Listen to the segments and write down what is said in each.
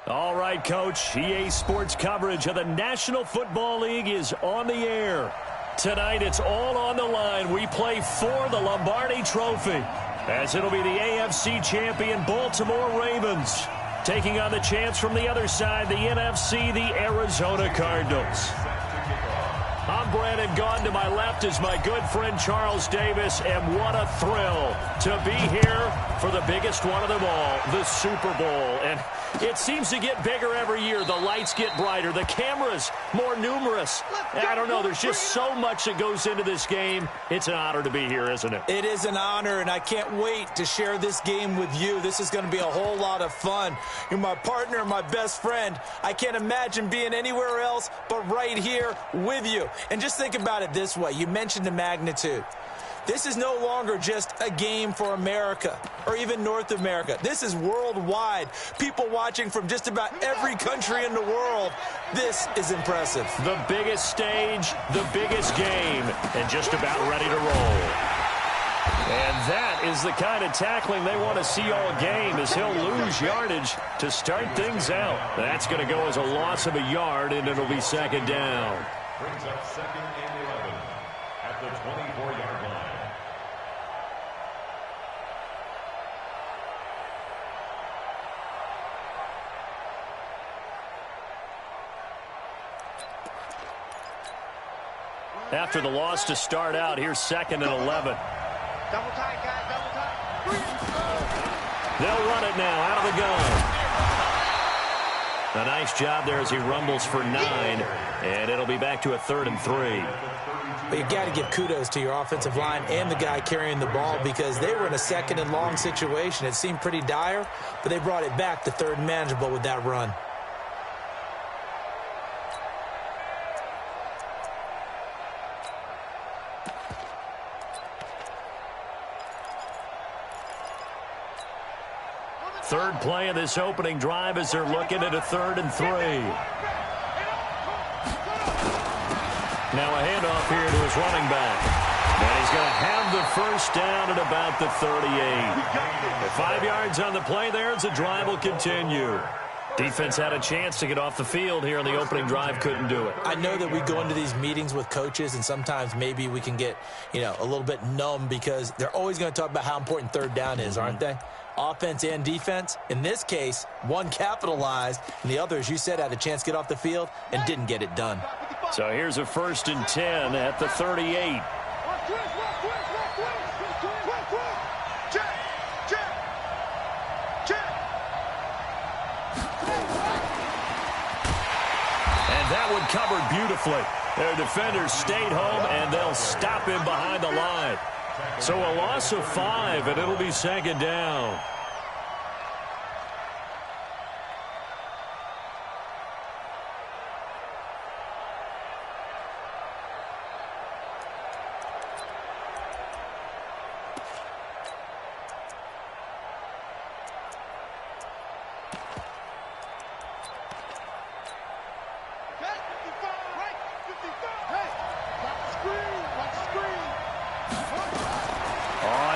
All right, Coach. EA Sports coverage of the National Football League is on the air. Tonight, it's all on the line. We play for the Lombardi Trophy, as it'll be the AFC champion Baltimore Ravens taking on the chance from the other side, the NFC, the Arizona Cardinals. I'm Brandon Gaudin. To my left is my good friend Charles Davis, and what a thrill to be here for the biggest one of them all, the Super Bowl. And it seems to get bigger every year. The lights get brighter. The cameras more numerous. I don't know. There's just so much that goes into this game. It's an honor to be here, isn't it? It is an honor, and I can't wait to share this game with you. This is going to be a whole lot of fun. You're my partner, my best friend. I can't imagine being anywhere else but right here with you. And just think about it this way. You mentioned the magnitude. This is no longer just a game for America or even North America. This is worldwide. People watching from just about every country in the world. This is impressive. The biggest stage, the biggest game, and just about ready to roll. And that is the kind of tackling they want to see all game, as he'll lose yardage to start things out. That's going to go as a loss of a yard, and it'll be second down. Brings up second and 11 at the 24-yard line. After the loss to start out, here's second and 11. Double tight, guys, double tight. They'll run it now out of the gun. A nice job there as he rumbles for 9, and it'll be back to a 3rd and 3. But you've got to give kudos to your offensive line and the guy carrying the ball, because they were in a second and long situation. It seemed pretty dire, but they brought it back to 3rd and manageable with that run. Third play of this opening drive as they're looking at a 3rd and 3. Now a handoff here to his running back. And he's going to have the first down at about the 38. 5 yards on the play there as the drive will continue. Defense had a chance to get off the field here in the opening drive, couldn't do it. I know that we go into these meetings with coaches, and sometimes maybe we can get, a little bit numb, because they're always going to talk about how important 3rd down is, aren't they? Offense and defense. In this case, one capitalized, and the other, as you said, had a chance to get off the field and didn't get it done. So here's a 1st and 10 at the 38. And that one covered beautifully. Their defenders stayed home, and they'll stop him behind the line. So a loss of 5, and it'll be second down.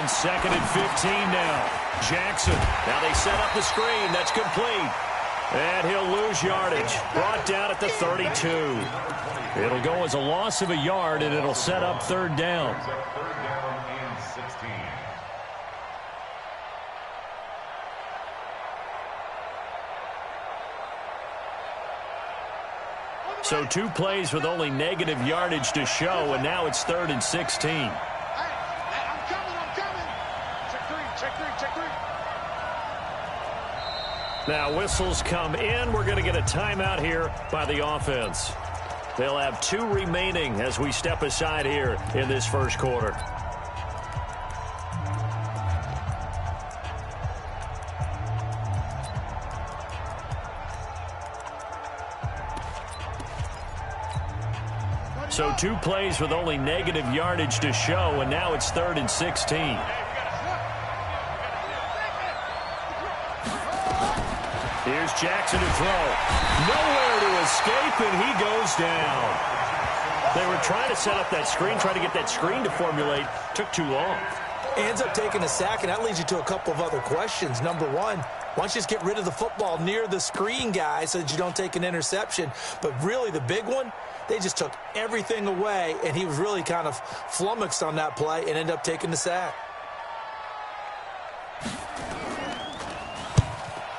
Second and 15 now. Jackson. Now they set up the screen. That's complete. And he'll lose yardage. Brought down at the 32. It'll go as a loss of a yard, and it'll set up 3rd down. So 2 plays with only negative yardage to show, and now it's 3rd and 16. Now whistles come in. We're going to get a timeout here by the offense. They'll have 2 remaining as we step aside here in this first quarter. So 2 plays with only negative yardage to show, and now it's 3rd and 16. Here's Jackson to throw. Nowhere to escape, and he goes down. They were trying to set up that screen, trying to get that screen to formulate. Took too long. Ends up taking a sack, and that leads you to a couple of other questions. Number one, Why don't you just get rid of the football near the screen, guys, so that you don't take an interception? But really, the big one, they just took everything away, and he was really kind of flummoxed on that play and ended up taking the sack.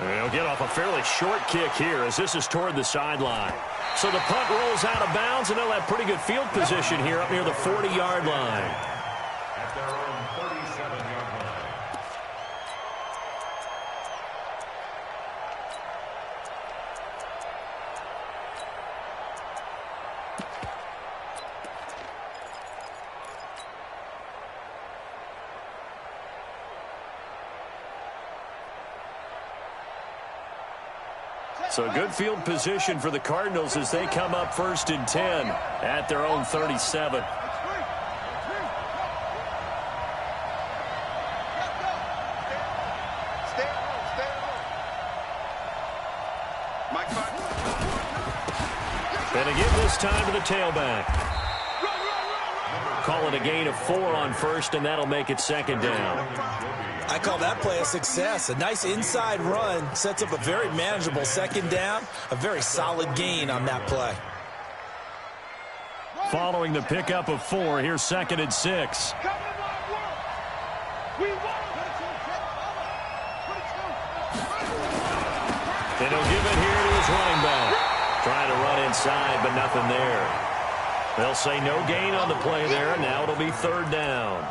They'll get off a fairly short kick here as this is toward the sideline. So the punt rolls out of bounds, and they'll have pretty good field position here up near the 40-yard line. At their own 37-yard line. So good field position for the Cardinals as they come up 1st and 10 at their own 37. And again this time to the tailback. Call it a gain of 4 on 1st, and that'll make it 2nd down. I call that play a success. A nice inside run sets up a very manageable 2nd down. A very solid gain on that play. Following the pickup of 4, here's 2nd and 6. And he'll give it here to his running back. Trying to run inside, but nothing there. They'll say no gain on the play there, and now it'll be 3rd down.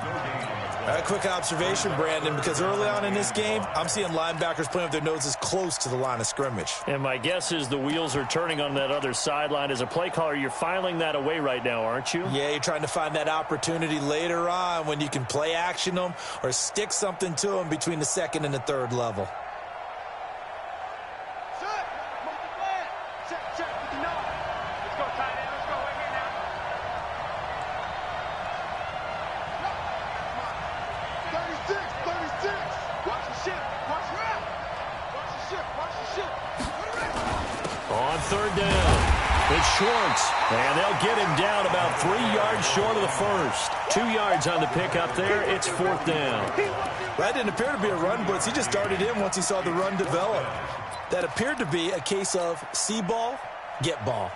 A quick observation, Brandon, because early on in this game, I'm seeing linebackers playing with their noses close to the line of scrimmage. And my guess is the wheels are turning on that other sideline. As a play caller, you're filing that away right now, aren't you? Yeah, you're trying to find that opportunity later on when you can play action them or stick something to them between the 2nd and the 3rd level. On 3rd down, it's Schwartz, and they'll get him down about 3 yards short of the 1st. 2 yards on the pickup there. It's 4th down. That didn't appear to be a run blitz. He just darted in once he saw the run develop. That appeared to be a case of see ball, get ball.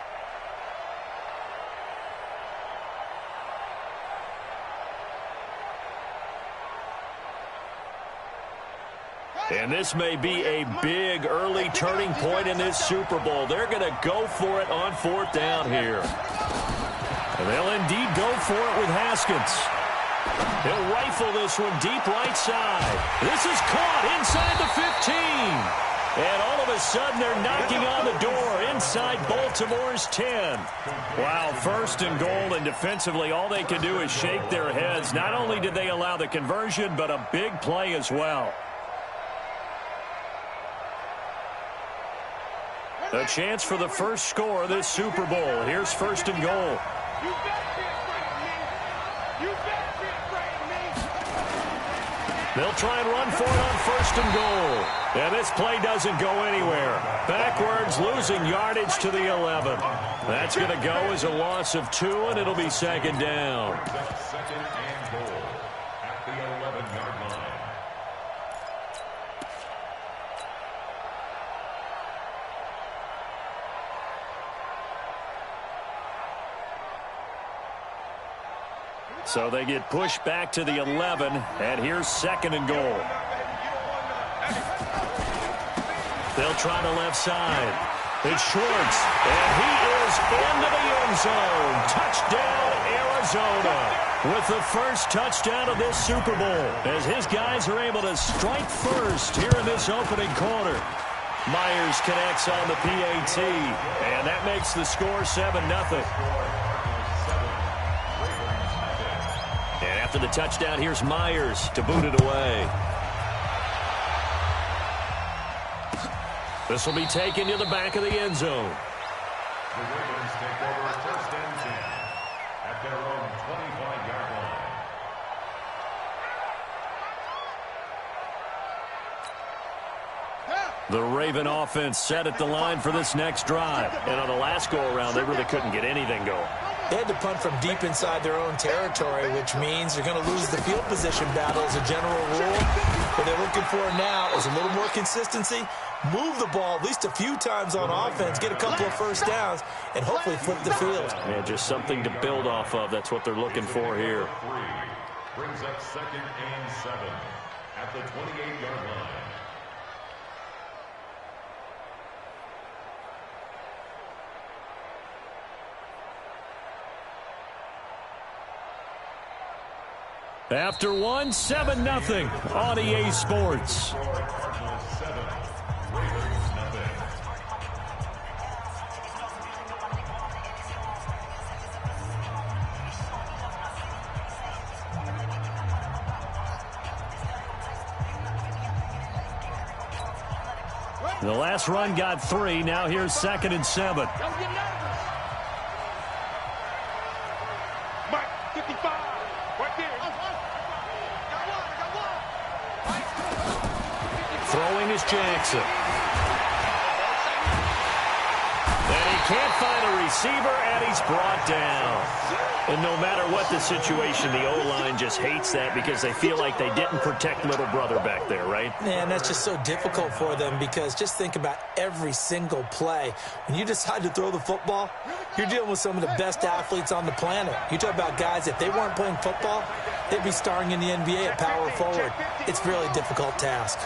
And this may be a big early turning point in this Super Bowl. They're going to go for it on 4th down here. And they'll indeed go for it with Haskins. He'll rifle this one deep right side. This is caught inside the 15. And all of a sudden, they're knocking on the door inside Baltimore's 10. Wow, 1st and goal, and defensively, all they can do is shake their heads. Not only did they allow the conversion, but a big play as well. A chance for the first score of this Super Bowl. Here's 1st and goal. They'll try and run for it on 1st and goal. And this play doesn't go anywhere. Backwards, losing yardage to the 11. That's going to go as a loss of 2, and it'll be 2nd down. 2nd and goal at the 11-yard line. So they get pushed back to the 11, and here's 2nd and goal. They'll try the left side. It's Schwartz, and he is into the end zone. Touchdown, Arizona, with the first touchdown of this Super Bowl, as his guys are able to strike first here in this opening quarter. Myers connects on the PAT, and that makes the score 7-0. And after the touchdown, here's Myers to boot it away. This will be taken to the back of the end zone. The Ravens take over 1st and 10 at their own 25-yard line. The Raven offense set at the line for this next drive. And on the last go-around, they really couldn't get anything going. They had to punt from deep inside their own territory, which means you're going to lose the field position battle as a general rule. What they're looking for now is a little more consistency, move the ball at least a few times on offense, get a couple of first downs, and hopefully flip the field. Yeah, just something to build off of. That's what they're looking for here. Brings up 2nd and 7 at the 28-yard line. After one, 7-0 on EA Sports. The last run got 3. Now here's 2nd and 7. Throwing is Jackson. And he can't find a receiver, and he's brought down. And no matter what the situation, the O-line just hates that because they feel like they didn't protect little brother back there, right? Man, that's just so difficult for them because just think about every single play. When you decide to throw the football, you're dealing with some of the best athletes on the planet. You talk about guys, if they weren't playing football, they'd be starring in the NBA at power forward. It's a really difficult task.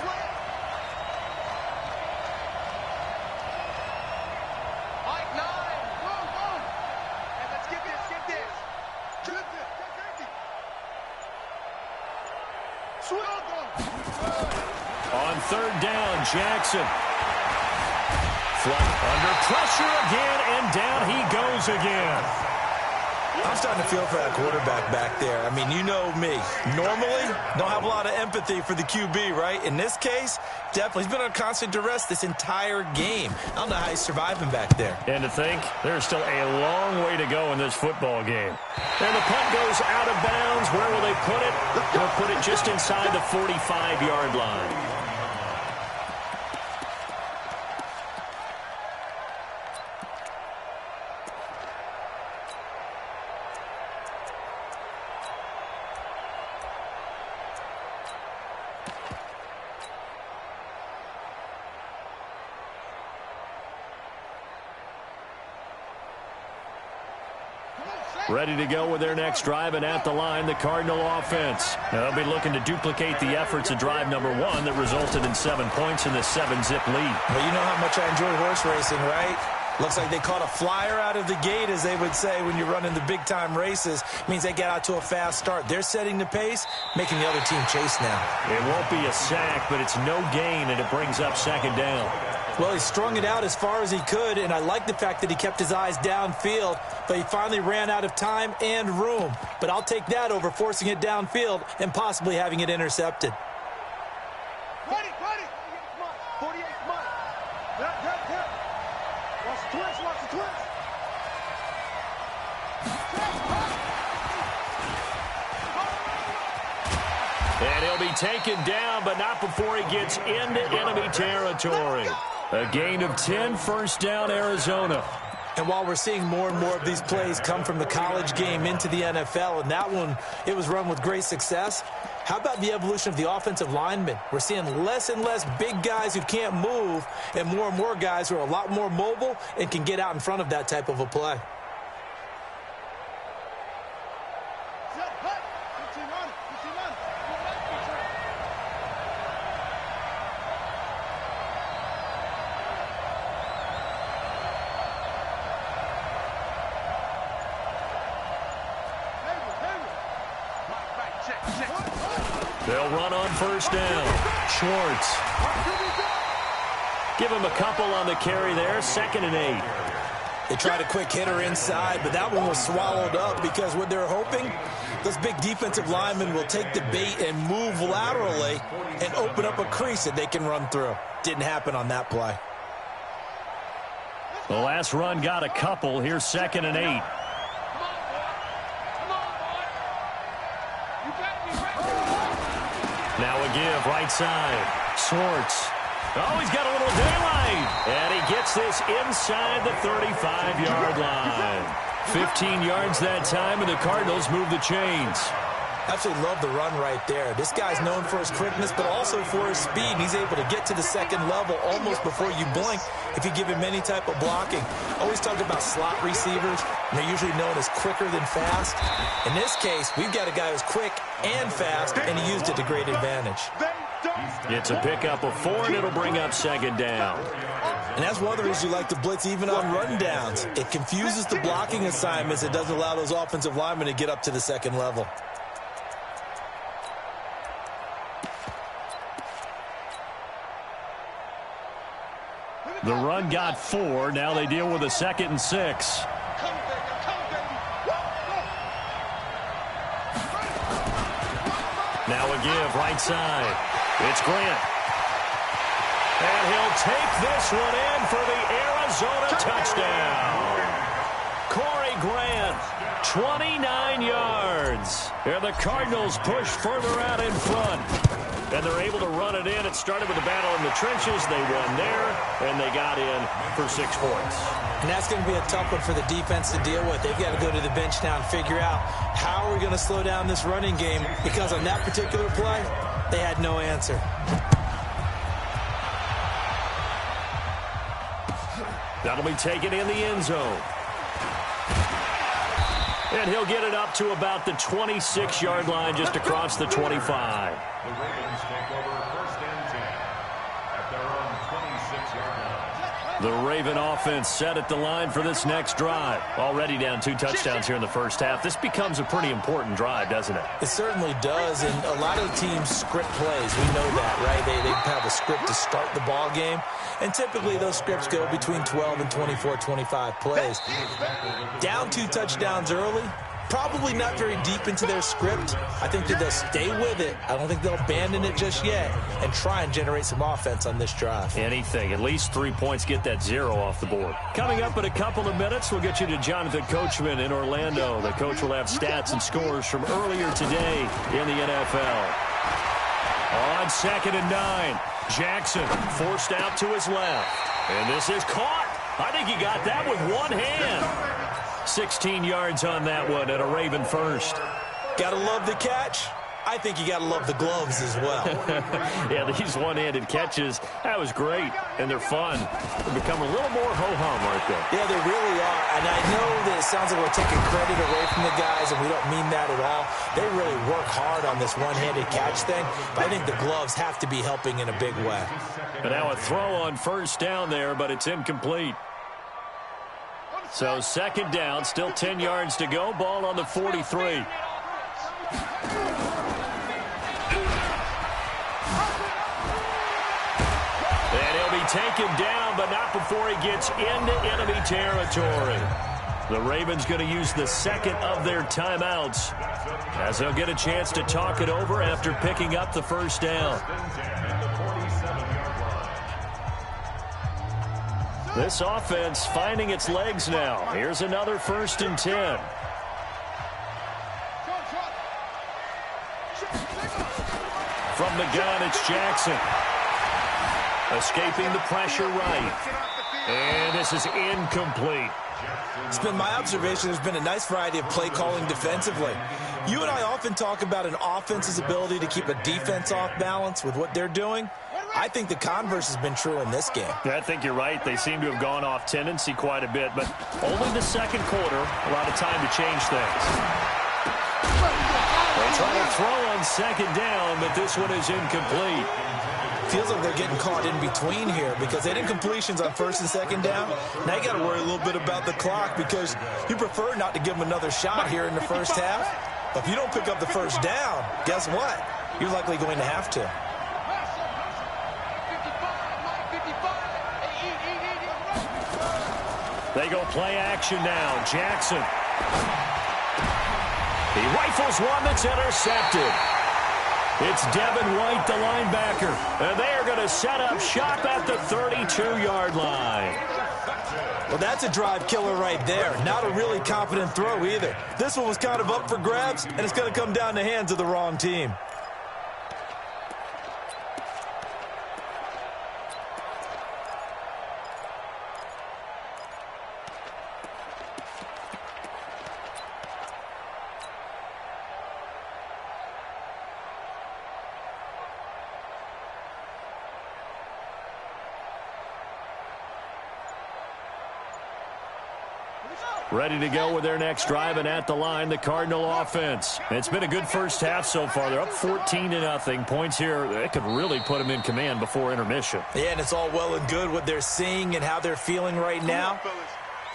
On 3rd down, Jackson. Under pressure again, and down he goes again. I'm starting to feel for that quarterback back there. I mean, you know me. Normally, don't have a lot of empathy for the QB, right? In this case, definitely. He's been on constant duress this entire game. I don't know how he's surviving back there. And to think, there's still a long way to go in this football game. And the punt goes out of bounds. Where will they put it? They'll put it just inside the 45-yard line. Ready to go with their next drive, and at the line, the Cardinal offense. They'll be looking to duplicate the efforts of drive number 1 that resulted in 7 points in the 7-zip lead. Well, you know how much I enjoy horse racing, right? Looks like they caught a flyer out of the gate, as they would say when you're running the big-time races. Means they get out to a fast start. They're setting the pace, making the other team chase now. It won't be a sack, but it's no gain, and it brings up 2nd down. Well, he strung it out as far as he could, and I like the fact that he kept his eyes downfield, but he finally ran out of time and room. But I'll take that over forcing it downfield and possibly having it intercepted. Ready. 48, come on. Yep. Watch the twist. And he'll be taken down, but not before he gets into enemy territory. A gain of 10, 1st down, Arizona. And while we're seeing more and more of these plays come from the college game into the NFL, and that one, it was run with great success, how about the evolution of the offensive linemen? We're seeing less and less big guys who can't move and more guys who are a lot more mobile and can get out in front of that type of a play. They'll run on 1st down. Schwartz. Give him a couple on the carry there. 2nd and 8. They tried a quick hitter inside, but that one was swallowed up because what they're hoping, those big defensive linemen will take the bait and move laterally and open up a crease that they can run through. Didn't happen on that play. The last run got a couple. Here's 2nd and 8. Now a give, right side. Schwartz. Oh, he's got a little daylight. And he gets this inside the 35-yard line. 15 yards that time, and the Cardinals move the chains. Absolutely love the run right there. This guy's known for his quickness, but also for his speed. And he's able to get to the second level almost before you blink if you give him any type of blocking. Always talk about slot receivers, and they're usually known as quicker than fast. In this case, we've got a guy who's quick and fast, and he used it to great advantage. It's a pickup of 4, and it'll bring up second down. And that's one of the reasons you like to blitz even on run downs. It confuses the blocking assignments. It doesn't allow those offensive linemen to get up to the second level. The run got 4. Now they deal with a 2nd and 6. Now a give right side. It's Grant. And he'll take this one in for the Arizona touchdown. Corey Grant, 29 yards. And the Cardinals push further out in front. And they're able to run it in. It started with a battle in the trenches. They won there, and they got in for 6 points. And that's going to be a tough one for the defense to deal with. They've got to go to the bench now and figure out how are we going to slow down this running game, because on that particular play, they had no answer. That'll be taken in the end zone. And he'll get it up to about the 26-yard line, just across the 25. The Ravens take over 1st and 10 at their own 26-yard line. The Raven offense set at the line for this next drive. Already down 2 touchdowns here in the first half. This becomes a pretty important drive, doesn't it? It certainly does, and a lot of the teams script plays. We know that, right? They have a script to start the ball game, and typically those scripts go between 12 and 24, 25 plays. Down 2 touchdowns early, probably not very deep into their script. I think that they'll stay with it. I don't think they'll abandon it just yet and try and generate some offense on this drive. Anything. At least 3 points, get that 0 off the board. Coming up in a couple of minutes, we'll get you to Jonathan Coachman in Orlando. The coach will have stats and scores from earlier today in the NFL. On 2nd and 9, Jackson forced out to his left. And this is caught. I think he got that with one hand. 16 yards on that one, and a Raven first. Gotta love the catch. I think you gotta love the gloves as well. Yeah, these one-handed catches, that was great, and they're fun. They become a little more ho-hum, aren't they? Yeah, they really are, and I know that it sounds like we're taking credit away from the guys, and we don't mean that at all. They really work hard on this one-handed catch thing, but I think the gloves have to be helping in a big way. And now a throw on first down there, but it's incomplete. So 2nd down, still 10 yards to go. Ball on the 43. And he'll be taken down, but not before he gets into enemy territory. The Ravens going to use the 2nd of their timeouts as they'll get a chance to talk it over after picking up the first down. This offense finding its legs now. Here's another 1st and 10. From the gun, it's Jackson. Escaping the pressure right. And this is incomplete. It's been my observation there's been a nice variety of play calling defensively. You and I often talk about an offense's ability to keep a defense off balance with what they're doing. I think the converse has been true in this game. I think you're right. They seem to have gone off tendency quite a bit, but only the 2nd quarter, a lot of time to change things. They try to throw on 2nd down, but this one is incomplete. Feels like they're getting caught in between here because they had incompletions on 1st and 2nd down. Now you got to worry a little bit about the clock because you prefer not to give them another shot here in the first half. But if you don't pick up the 1st down, guess what? You're likely going to have to. They go play action now. Jackson. He rifles one that's intercepted. It's Devin White, the linebacker. And they are going to set up shop at the 32-yard line. Well, that's a drive killer right there. Not a really confident throw either. This one was kind of up for grabs, and it's going to come down the hands of the wrong team. Ready to go with their next drive, and at the line, the Cardinal offense. It's been a good first half so far. They're up 14-0. Points here, they could really put them in command before intermission. Yeah, and it's all well and good what they're seeing and how they're feeling right now.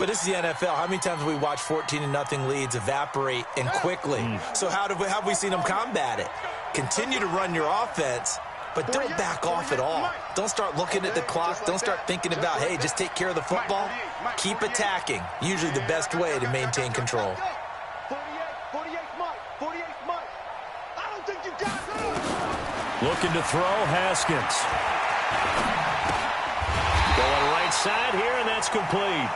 But this is the NFL. How many times have we watched 14-0 leads evaporate and quickly? So how have we seen them combat it? Continue to run your offense, but don't back off at all. Don't start looking at the clock. Don't start thinking about, hey, just take care of the football. Keep attacking. Usually the best way to maintain control. 48 Mike. I don't think you got it. Looking to throw, Haskins. Going right side here, and that's complete.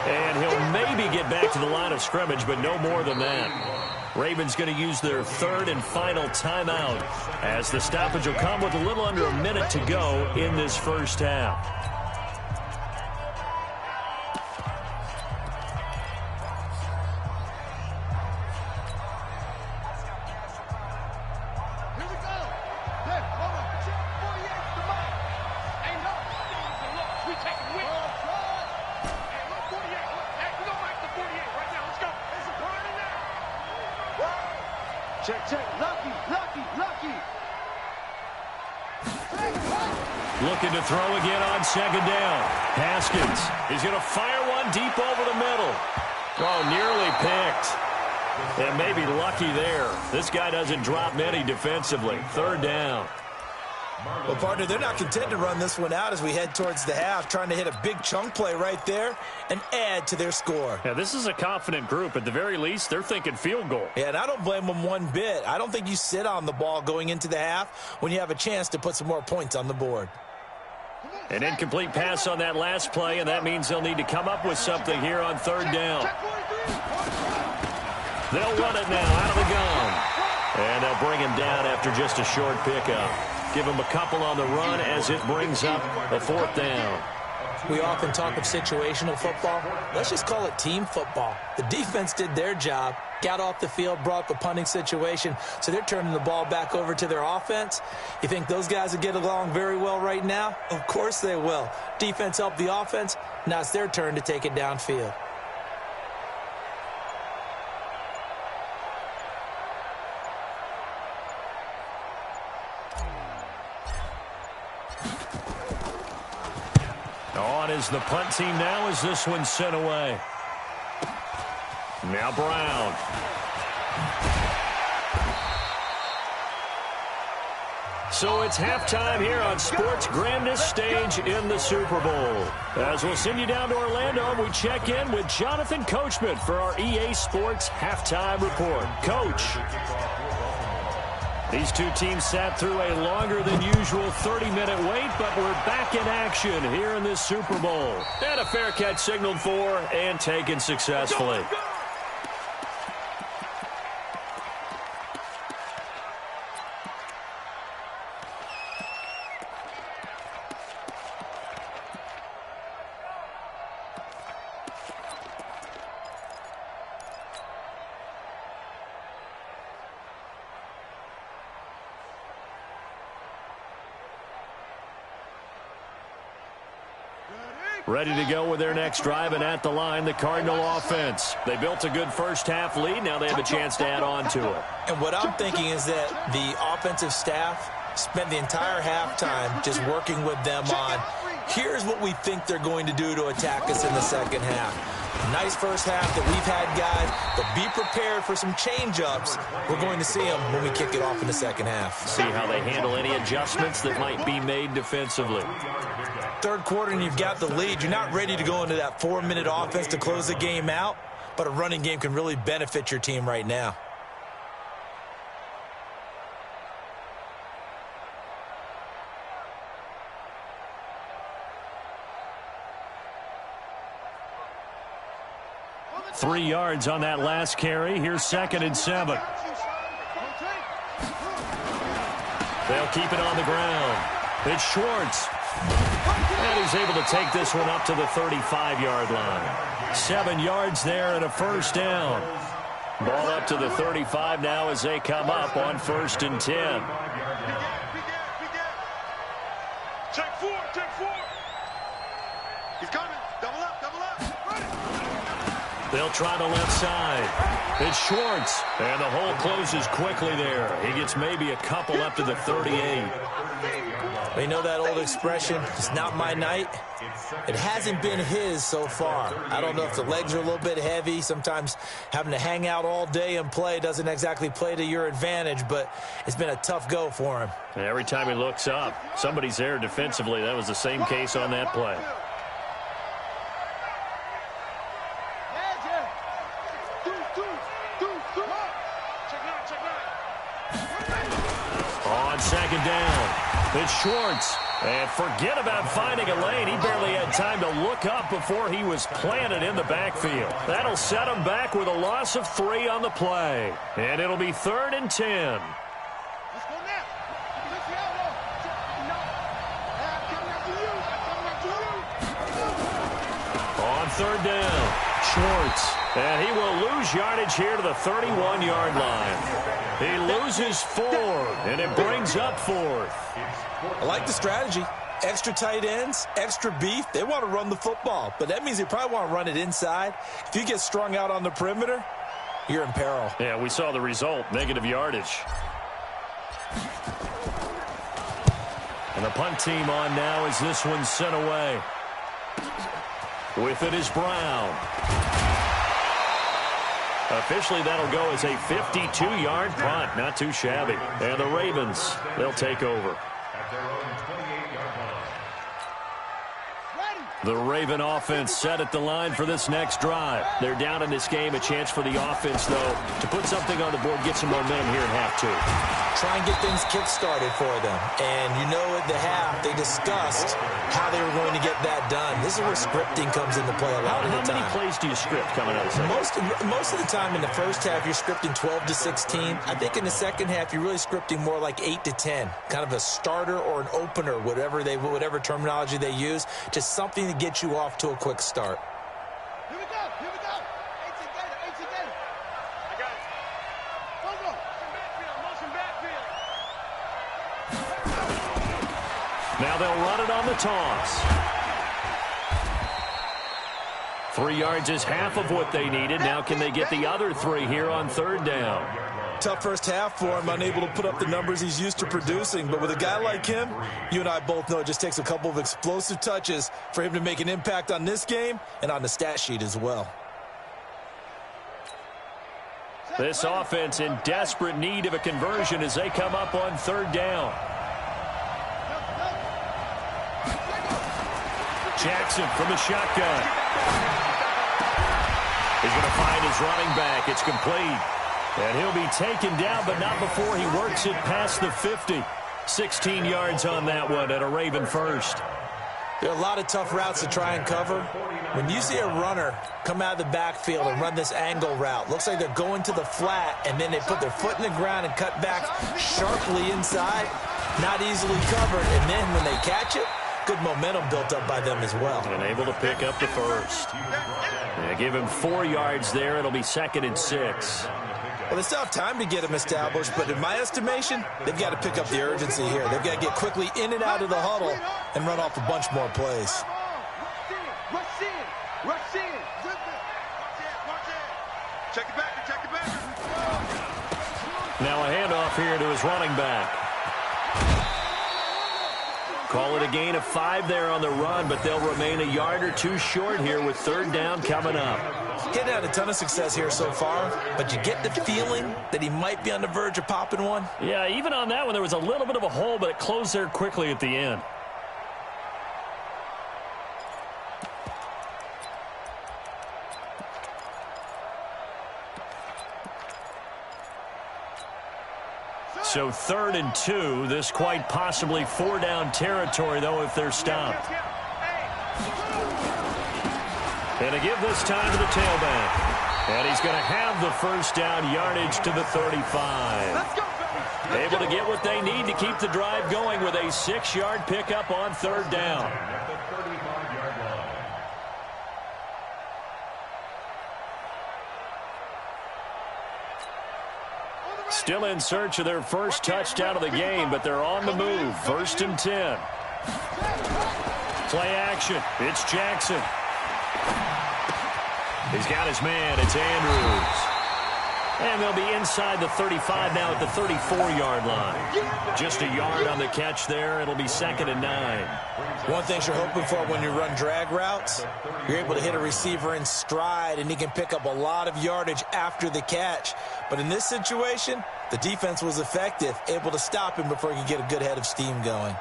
And he'll maybe get back to the line of scrimmage, but no more than that. Ravens going to use their third and final timeout as the stoppage will come with a little under a minute to go in this first half. Here we go. Hey, hold on. Check 48 to Mike. Ain't no look. We take it with. Hey, look, 48. Look, hey, we go back to 48 right now. Let's go. It's a party now. Check. Lucky. Looking to throw again on second down. Haskins. He's going to fire one deep over the middle. Oh, nearly picked. And maybe lucky there. This guy doesn't drop many defensively. Third down. Well, partner, they're not content to run this one out as we head towards the half, trying to hit a big chunk play right there and add to their score. Yeah, this is a confident group. At the very least, they're thinking field goal. Yeah, and I don't blame them one bit. I don't think you sit on the ball going into the half when you have a chance to put some more points on the board. An incomplete pass on that last play, and that means they'll need to come up with something here on third down. They'll run it now out of the gun. And they'll bring him down after just a short pickup. Give him a couple on the run as it brings up a fourth down. We often talk of situational football. Let's just call it team football. The defense did their job, got off the field, brought up a punting situation, so they're turning the ball back over to their offense. You think those guys will get along very well right now? Of course they will. Defense helped the offense. Now it's their turn to take it downfield. On is the punt team now as this one's sent away. Now Brown. So it's halftime here on sports' grandest stage in the Super Bowl. As we'll send you down to Orlando, we check in with Jonathan Coachman for our EA Sports Halftime Report. Coach. These two teams sat through a longer than usual 30-minute wait, but we're back in action here in this Super Bowl. And a fair catch signaled for and taken successfully. Ready to go with their next drive, and at the line, the Cardinal offense. They built a good first half lead. Now they have a chance to add on to it. And what I'm thinking is that the offensive staff spent the entire halftime just working with them on, here's what we think they're going to do to attack us in the second half. Nice first half that we've had, guys, but be prepared for some change-ups. We're going to see them when we kick it off in the second half. See how they handle any adjustments that might be made defensively. Third quarter and you've got the lead. You're not ready to go into that 4-minute offense to close the game out, but a running game can really benefit your team right now. Three yards on that last carry. Here's 2nd and 7. They'll keep it on the ground. It's Schwartz. And he's able to take this one up to the 35-yard line. 7 yards there and a first down. Ball up to the 35 now as they come up on 1st and 10. Check 4. He's coming. Double up. Ready. They'll try the left side. It's Schwartz, and the hole closes quickly there. He gets maybe a couple up to the 38. You know that old expression, it's not my night? It hasn't been his so far. I don't know if the legs are a little bit heavy. Sometimes having to hang out all day and play doesn't exactly play to your advantage, but it's been a tough go for him. And every time he looks up, somebody's there defensively. That was the same case on that play. On second down, it's Schwartz. And forget about finding a lane. He barely had time to look up before he was planted in the backfield. That'll set him back with a loss of 3 on the play. And it'll be 3rd and 10. On 3rd down, Schwartz. And he will lose yardage here to the 31-yard line. He loses 4, and it brings up 4th. I like the strategy. Extra tight ends, extra beef. They want to run the football, but that means they probably want to run it inside. If you get strung out on the perimeter, you're in peril. Yeah, we saw the result, negative yardage. And the punt team on now as this one's sent away. With it is Brown. Officially, that'll go as a 52-yard punt. Not too shabby. And the Ravens, they'll take over. The Raven offense set at the line for this next drive. They're down in this game. A chance for the offense, though, to put something on the board, get some momentum here at half 2. Try and get things kick-started for them. And you know at the half, they discussed how they were going to get that done. This is where scripting comes into play a lot of the time. How many plays do you script coming out of the second? Most of the time in the first half, you're scripting 12 to 16. I think in the second half, you're really scripting more like 8 to 10. Kind of a starter or an opener, whatever terminology they use. Just something to get you off to a quick start. Here we go. Eight together. I got it. Go. Motion backfield. Now they'll run it on the toss. 3 yards is half of what they needed. Now can they get the other 3 here on 3rd down? Tough first half for him, unable to put up the numbers he's used to producing. But with a guy like him, you and I both know it just takes a couple of explosive touches for him to make an impact on this game and on the stat sheet as well. This offense in desperate need of a conversion as they come up on 3rd down. Jackson from the shotgun. He's going to find his running back. It's complete. And he'll be taken down, but not before he works it past the 50. 16 yards on that one at a Raven first. There are a lot of tough routes to try and cover. When you see a runner come out of the backfield and run this angle route, looks like they're going to the flat, and then they put their foot in the ground and cut back sharply inside. Not easily covered, and then when they catch it, good momentum built up by them as well. And able to pick up the first. Yeah, give him 4 yards there. It'll be 2nd and 6. Well, they still have time to get them established, but in my estimation, they've got to pick up the urgency here. They've got to get quickly in and out of the huddle and run off a bunch more plays. Rush in. Check it back. Now a handoff here to his running back. Call it a gain of 5 there on the run, but they'll remain a yard or 2 short here with 3rd down coming up. Getting had a ton of success here so far, but you get the feeling that he might be on the verge of popping one. Yeah, even on that one, there was a little bit of a hole, but it closed there quickly at the end. So 3rd and 2, this quite possibly 4-down territory, though, if they're stopped. And to give this time to the tailback. And he's going to have the 1st down yardage to the 35. Able to get what they need to keep the drive going with a 6-yard pickup on 3rd down. Still in search of their first touchdown of the game, but they're on the move. 1st and 10. Play action. It's Jackson. He's got his man. It's Andrews. And they'll be inside the 35 now at the 34-yard line. Just a yard on the catch there. It'll be 2nd and 9. One thing you're hoping for when you run drag routes, you're able to hit a receiver in stride, and he can pick up a lot of yardage after the catch. But in this situation, the defense was effective, able to stop him before he could get a good head of steam going.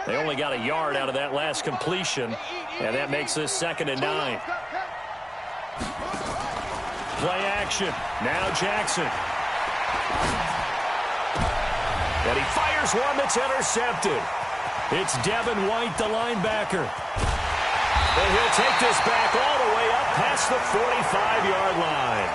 They only got a yard out of that last completion, and that makes this 2nd and 9. Play action. Now Jackson. And he fires one that's intercepted. It's Devin White, the linebacker. And he'll take this back all the way up past the 45-yard line.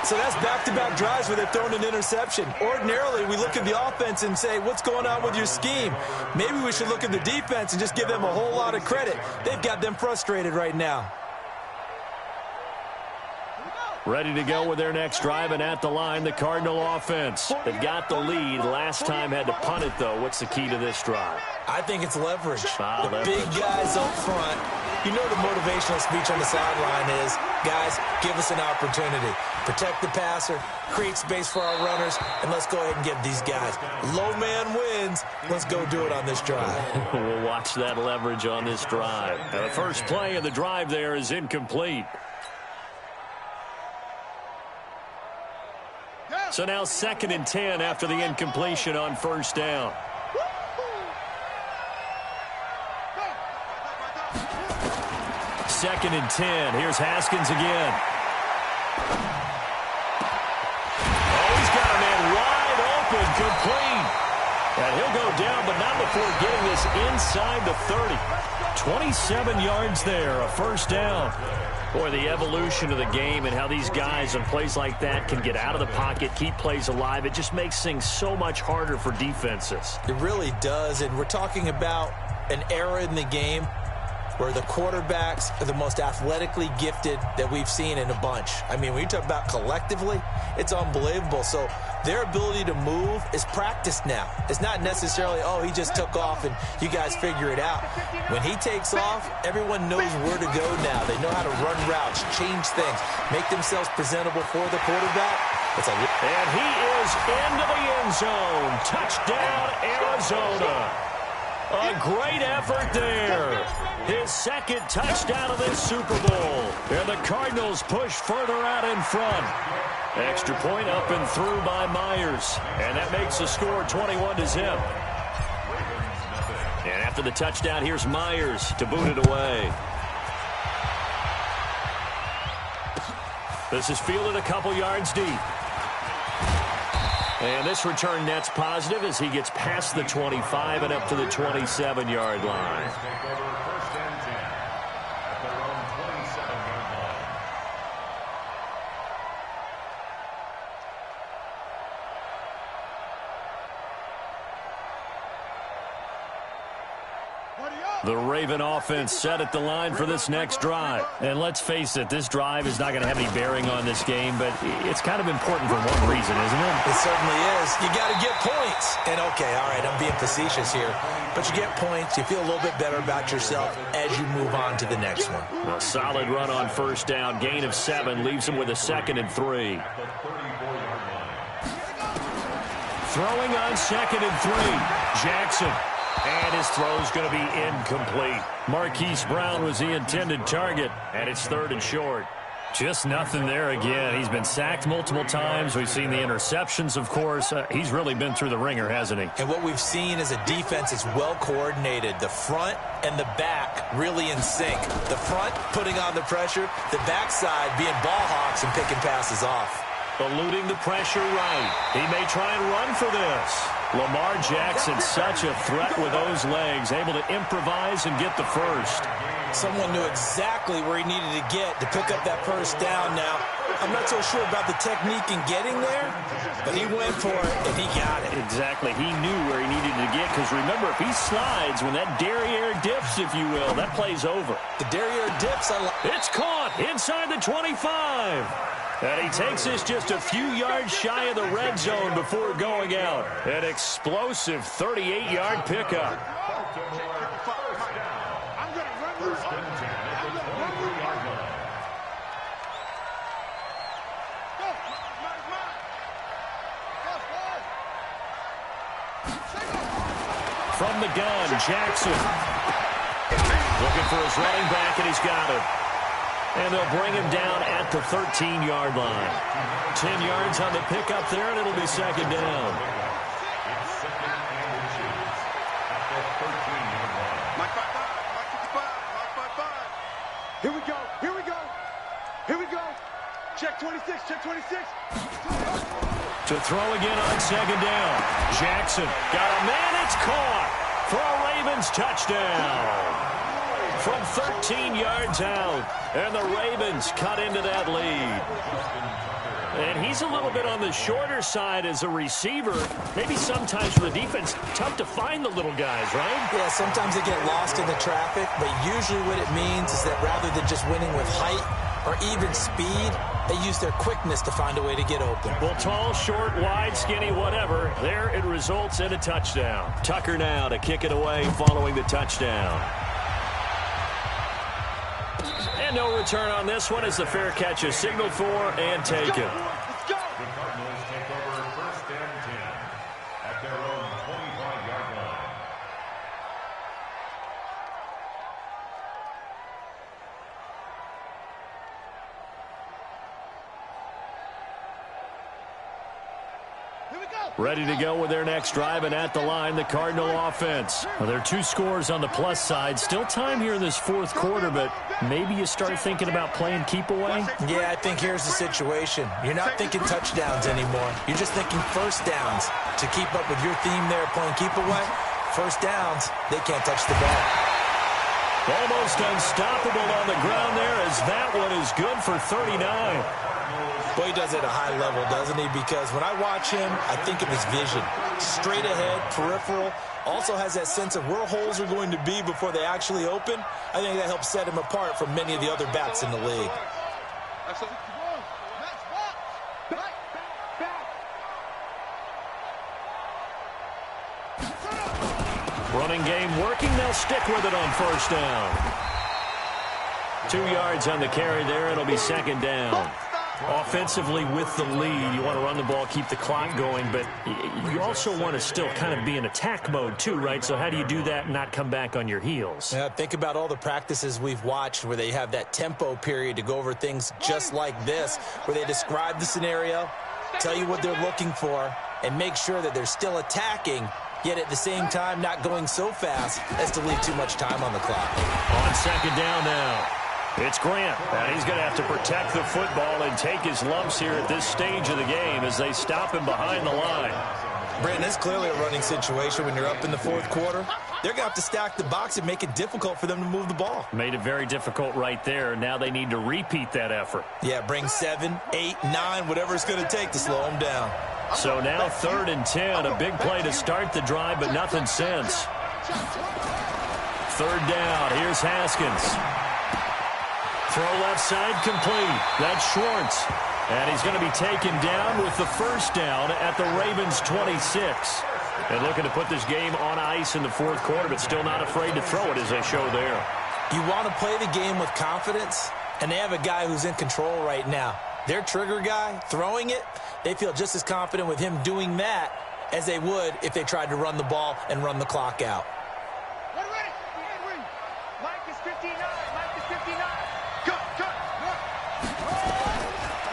So that's back-to-back drives where they've thrown an interception. Ordinarily, we look at the offense and say, what's going on with your scheme? Maybe we should look at the defense and just give them a whole lot of credit. They've got them frustrated right now. Ready to go with their next drive, and at the line, the Cardinal offense. They've got the lead. Last time had to punt it, though. What's the key to this drive? I think it's leverage. Leverage. Big guys up front. You know the motivational speech on the sideline is, guys, give us an opportunity. Protect the passer, create space for our runners, and let's go ahead and get these guys. Low man wins. Let's go do it on this drive. We'll watch that leverage on this drive. Now, the first play of the drive there is incomplete. So now 2nd and 10 after the incompletion on 1st down. Second and 10. Here's Haskins again. Oh, he's got a man wide open, complete. And he'll go down, but not before getting this inside the 30. 27 yards there, a 1st down. Boy, the evolution of the game and how these guys in plays like that can get out of the pocket, keep plays alive, it just makes things so much harder for defenses. It really does, and we're talking about an era in the game where the quarterbacks are the most athletically gifted that we've seen in a bunch. I mean, when you talk about collectively, it's unbelievable. So their ability to move is practiced now. It's not necessarily, oh, he just took off and you guys figure it out. When he takes off, everyone knows where to go now. They know how to run routes, change things, make themselves presentable for the quarterback. And he is into the end zone. Touchdown, Arizona. A great effort there. His 2nd touchdown of this Super Bowl. And the Cardinals push further out in front. Extra point up and through by Myers. And that makes the score 21-0. And after the touchdown, here's Myers to boot it away. This is fielded a couple yards deep. And this return net's positive as he gets past the 25 and up to the 27-yard line. The Raven offense set at the line for this next drive. And let's face it, this drive is not going to have any bearing on this game, but it's kind of important for one reason, isn't it? It certainly is. You got to get points. And, okay, all right, I'm being facetious here. But you get points, you feel a little bit better about yourself as you move on to the next one. A solid run on 1st down. Gain of 7 leaves him with a 2nd and 3. Throwing on 2nd and 3. Jackson. And his throw's going to be incomplete. Marquise Brown was the intended target, and it's 3rd and short. Just nothing there again. He's been sacked multiple times. We've seen the interceptions, of course. He's really been through the ringer, hasn't he? And what we've seen is a defense that's well coordinated. The front and the back really in sync. The front putting on the pressure, the backside being ball hawks and picking passes off. Eluding the pressure right. He may try and run for this. Lamar Jackson, such a threat with those legs, able to improvise and get the first. Someone knew exactly where he needed to get to pick up that 1st down. Now, I'm not so sure about the technique in getting there, but he went for it, and he got it. Exactly. He knew where he needed to get, because remember, if he slides, when that derriere dips, if you will, that play's over. The derriere dips. It's caught inside the 25. And he takes this just a few yards shy of the red zone before going out. An explosive 38-yard pickup. From the gun, Jackson. Looking for his running back, and he's got him. And they'll bring him down at the 13-yard line. 10 yards on the pickup there, and it'll be second down. It's second and inches at the 13-yard line. Mike 5-5, Mike 55, Mike 5-5. Here we go, here we go, here we go. Check 26, check 26. To throw again on second down. Jackson got a man, it's caught for a Ravens touchdown. From 13 yards out, and the Ravens cut into that lead. And he's a little bit on the shorter side as a receiver. Maybe sometimes for the defense, tough to find the little guys, right? Yeah, sometimes they get lost in the traffic, but usually what it means is that rather than just winning with height or even speed, they use their quickness to find a way to get open. Well, tall, short, wide, skinny, whatever, there it results in a touchdown. Tucker now to kick it away following the touchdown. And no return on this one as the fair catch is signaled for and taken. The Cardinals take over first and 10 at their own 25-yard line. Ready to go with their next drive, and at the line, the Cardinal offense. Well, there are 2 scores on the plus side. Still time here in this fourth quarter, but maybe you start thinking about playing keep away? Yeah, I think here's the situation. You're not thinking touchdowns anymore. You're just thinking first downs. To keep up with your theme there playing keep away, first downs, they can't touch the ball. Almost unstoppable on the ground there as that one is good for 39. Boy, he does it at a high level, doesn't he? Because when I watch him, I think of his vision. Straight ahead, peripheral. Also has that sense of where holes are going to be before they actually open. I think that helps set him apart from many of the other backs in the league. Running game working. They'll stick with it on first down. 2 yards on the carry there. It'll be second down. Offensively with the lead, you want to run the ball, keep the clock going, but you also want to still kind of be in attack mode too, right? So how do you do that and not come back on your heels? Yeah, think about all the practices we've watched where they have that tempo period to go over things just like this, where they describe the scenario, tell you what they're looking for, and make sure that they're still attacking, yet at the same time not going so fast as to leave too much time on the clock. On second down now. It's Grant, and he's going to have to protect the football and take his lumps here at this stage of the game as they stop him behind the line. Brandon, it's clearly a running situation when you're up in the fourth quarter. They're going to have to stack the box and make it difficult for them to move the ball. Made it very difficult right there. Now they need to repeat that effort. Yeah, bring 7, 8, 9, whatever it's going to take to slow them down. So now 3rd and 10, a big play to start the drive, but nothing since. 3rd down, here's Haskins. Throw left side complete. That's Schwartz. And he's going to be taken down with the first down at the Ravens 26. And looking to put this game on ice in the fourth quarter, but still not afraid to throw it as they show there. You want to play the game with confidence, and they have a guy who's in control right now. Their trigger guy, throwing it, they feel just as confident with him doing that as they would if they tried to run the ball and run the clock out.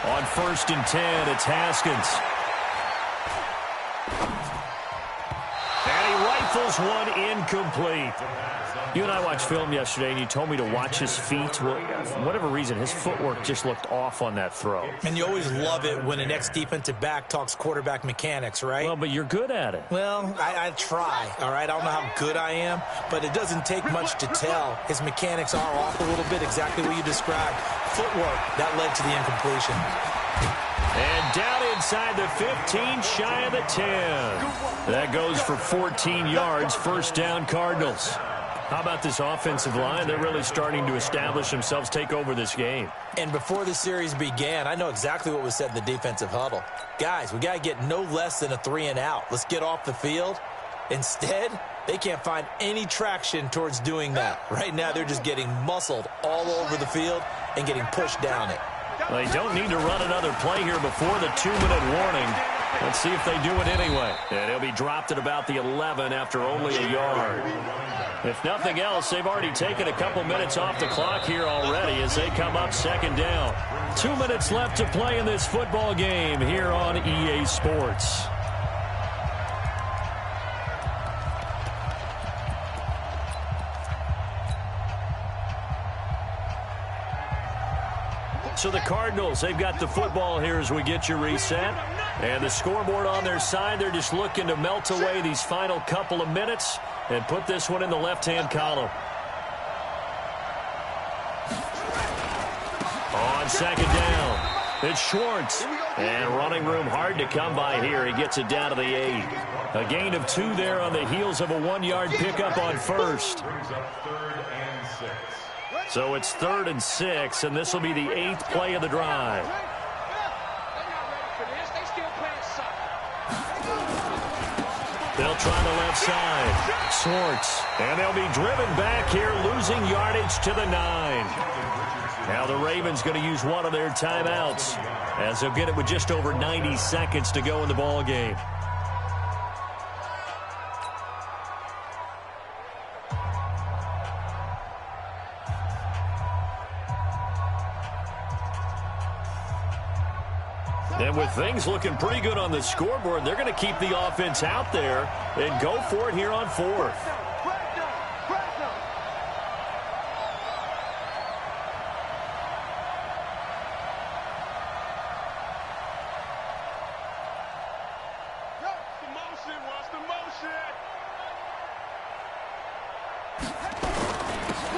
On 1st and 10, it's Haskins. And he rifles one incomplete. You and I watched film yesterday, and you told me to watch his feet. Well, for whatever reason, his footwork just looked off on that throw. And you always love it when an ex-defensive back talks quarterback mechanics, right? Well, but you're good at it. Well, I try, all right? I don't know how good I am, but it doesn't take much to tell. His mechanics are off a little bit, exactly what you described. Footwork, that led to the incompletion. And down inside the 15, shy of the 10. That goes for 14 yards, first down Cardinals. How about this offensive line? They're really starting to establish themselves, take over this game. And before the series began, I know exactly what was said in the defensive huddle. Guys, we got to get no less than a 3 and out. Let's get off the field. Instead, they can't find any traction towards doing that. Right now, they're just getting muscled all over the field and getting pushed down it. They don't need to run another play here before the 2-minute warning. Let's see if they do it anyway. And he'll be dropped at about the 11 after only a yard. If nothing else, they've already taken a couple minutes off the clock here already as they come up second down. 2 minutes left to play in this football game here on EA Sports. So the Cardinals, they've got the football here as we get you reset. And the scoreboard on their side, they're just looking to melt away these final couple of minutes and put this one in the left-hand column. On second down, it's Schwartz. And running room hard to come by here. He gets it down to the 8. A gain of 2 there on the heels of a 1-yard pickup on first. So it's 3rd and 6, and this will be the 8th play of the drive. They'll try the left side. Schwartz. And they'll be driven back here, losing yardage to the 9. Now the Ravens going to use one of their timeouts as they'll get it with just over 90 seconds to go in the ball game. And with things looking pretty good on the scoreboard, they're going to keep the offense out there and go for it here on 4th.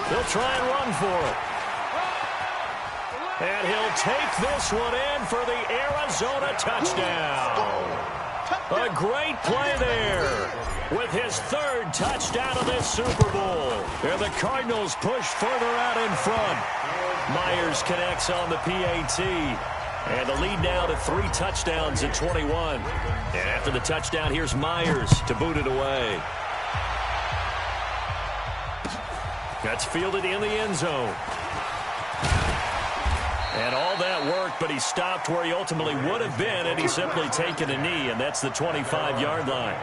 They'll try and run for it. And he'll take this one in for the Arizona touchdown. A great play there with his 3rd touchdown of this Super Bowl. And the Cardinals push further out in front. Myers connects on the PAT. And the lead now to 3 touchdowns at 21. And after the touchdown, here's Myers to boot it away. That's fielded in the end zone. And all that worked, but he stopped where he ultimately would have been had he simply taken a knee, and that's the 25-yard line.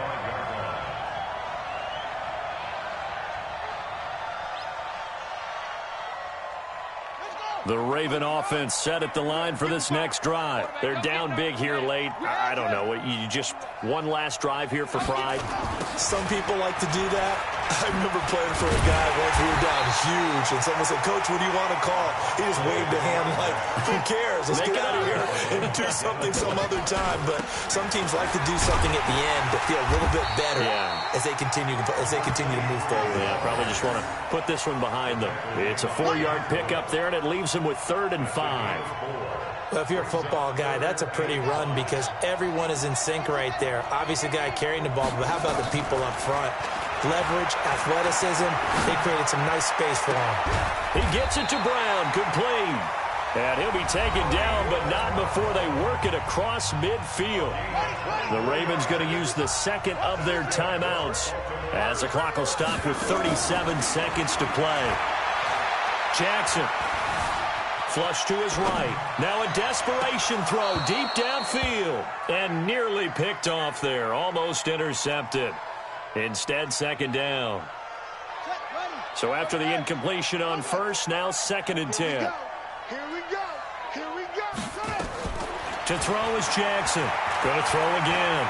The Raven offense set at the line for this next drive. They're down big here late. I don't know. You just one last drive here for pride? Some people like to do that. I remember playing for a guy once we were down huge, and someone said, "Coach, what do you want to call?" He just waved a hand like, who cares? Let's get out of here and do something some other time. But some teams like to do something at the end to feel a little bit better as they continue to move forward. Yeah, probably just want to put this one behind them. It's a 4-yard pickup there, and it leaves them with 3rd and 5. Well, if you're a football guy, that's a pretty run because everyone is in sync right there. Obviously, the guy carrying the ball, but how about the people up front? Leverage, athleticism, they created some nice space for him. He gets it to Brown, complete. And he'll be taken down, but not before they work it across midfield. The Ravens going to use the 2nd of their timeouts as the clock will stop with 37 seconds to play. Jackson. Flush to his right. Now a desperation throw deep downfield. And nearly picked off there. Almost intercepted. Instead, 2nd down. So after the incompletion on first, now 2nd and 10. Here we go. Here we go. To throw is Jackson. Going to throw again.